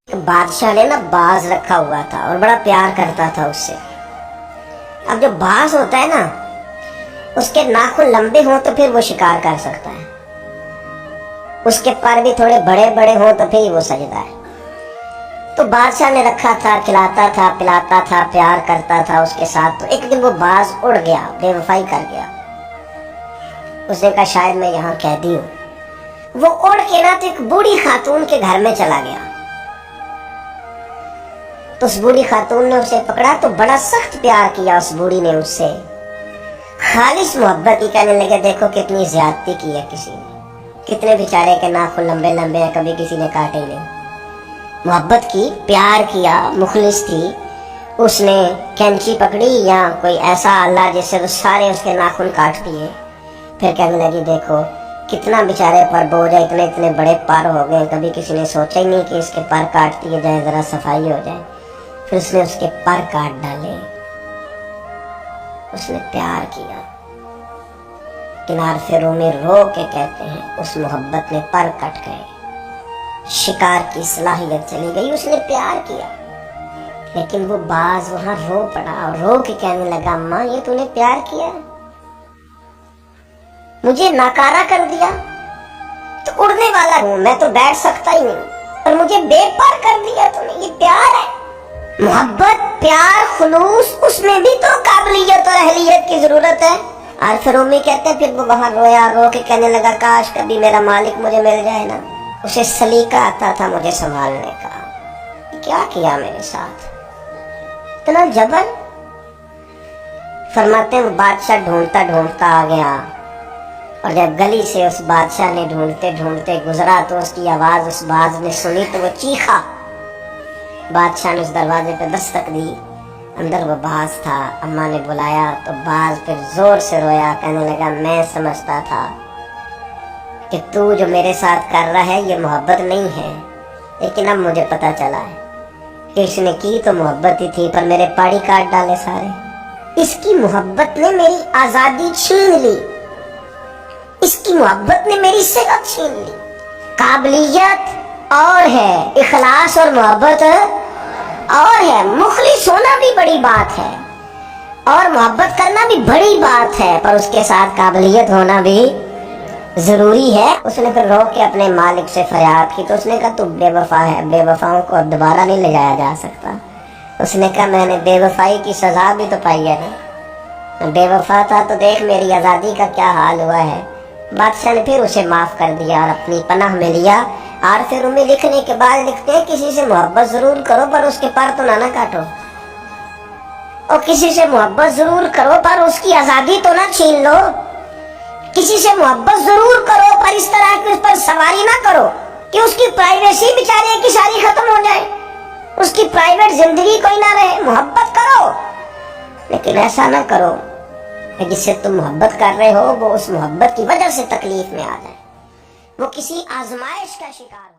बादशाह ने ना बाज रखा हुआ था और बड़ा प्यार करता था उससे। अब जो बाज होता है ना, उसके नाखून लंबे हों तो फिर वो शिकार कर सकता है, उसके पर भी थोड़े बड़े बड़े हों तो फिर वो सजदा है। तो बादशाह ने रखा था, खिलाता था, पिलाता था, प्यार करता था उसके साथ। तो एक दिन वो बाज उड़ गया, बेवफाई कर गया। उसने कहा शायद मैं यहाँ कैदी हूँ। वो उड़ के ना तो एक बूढ़ी खातून के घर में चला गया। तो उस बूढ़ी खातून ने उसे पकड़ा तो बड़ा सख्त प्यार किया उस बूढ़ी ने उससे, खालिश मोहब्बत की। कहने लगे देखो कितनी ज्यादती की है किसी ने, कितने बेचारे के नाखून लंबे लंबे हैं, कभी किसी ने काटे नहीं। मोहब्बत की, प्यार किया, मुखलिस थी। उसने कैंची पकड़ी या कोई ऐसा अल्लाह जिससे वो सारे उसके नाखून काट दिए। फिर कहने लगी देखो कितना बेचारे पर बोझ है, इतने इतने बड़े पर हो गए, कभी किसी ने सोचा ही नहीं कि इसके पर काट दिए जाए, जरा सफाई हो जाए। फिर उसने उसके पर काट डाले। उसने प्यार किया। किनार फिरों में रो के कहते हैं उस मोहब्बत में पर कट गए, शिकार की सलाहियत चली गई। उसने प्यार किया, लेकिन वो बाज वहां रो पड़ा और रो के कहने लगा अम्मा ये तूने प्यार किया, मुझे नाकारा कर दिया। तो उड़ने वाला हूं मैं, तो बैठ सकता ही नहीं, और मुझे बेपर कर दिया तूने। ये प्यार है? मोहब्बत, प्यार, खुलूस, उसमें भी तो काबिलियत और अहलियत की जरूरत है। और फिर उम्मी कहते हैं फिर वो वहां रोया, रो के कहने लगा काश कभी मेरा मालिक मुझे मिल जाए ना, उसे सलीका आता था मुझे संभालने का। क्या किया मेरे साथ, इतना जबर। फरमाते हैं वो बादशाह ढूंढता ढूंढता आ गया, और जब गली से उस बादशाह ने ढूंढते ढूंढते गुजरा तो उसकी आवाज उस बाज ने सुनी तो वो चीखा। बादशाह ने उस दरवाजे पे दस्तक दी, अंदर वो बाज था। अम्मा ने बुलाया तो बाज फिर जोर से रोया, कहने लगा मैं समझता था कि तू जो मेरे साथ कर रहा है ये मोहब्बत नहीं है, लेकिन अब मुझे पता चला है कि इसने की तो मोहब्बत ही थी, पर मेरे पाड़ी काट डाले सारे। इसकी मोहब्बत ने मेरी आजादी छीन ली, इसकी मोहब्बत ने मेरी सेहत छीन ली। काबिलियत और है, इखलास और मोहब्बत और है। मुखलिस होना भी बड़ी बात है और मोहब्बत करना भी बड़ी बात है, पर उसके साथ काबिलियत होना भी जरूरी है। उसने फिर रो के अपने मालिक से फरियाद की। तो उसने कहा तू बेवफा है, बेवफाओं को अब दोबारा नहीं ले जाया जा सकता। उसने कहा मैंने बेवफाई की सजा भी तो पाई है ना, बेवफा था तो देख मेरी आज़ादी का क्या हाल हुआ है। बादशाह ने फिर उसे माफ कर दिया और अपनी पनाह में लिया। और फिर उन्हें लिखने के बाद लिखते हैं किसी से मोहब्बत जरूर करो पर उसके पर तो ना काटो, और किसी से मोहब्बत जरूर करो पर उसकी आजादी तो ना छीन लो। किसी से मोहब्बत जरूर करो पर इस तरह की उस पर सवारी ना करो कि उसकी प्राइवेसी बेचारे की सारी खत्म हो जाए, उसकी प्राइवेट जिंदगी कोई ना रहे। मोहब्बत करो, लेकिन ऐसा ना करो कि जिससे तुम मोहब्बत कर रहे हो वो उस मोहब्बत की वजह से तकलीफ में आ जाए, वो किसी आजमाइश का शिकार हो।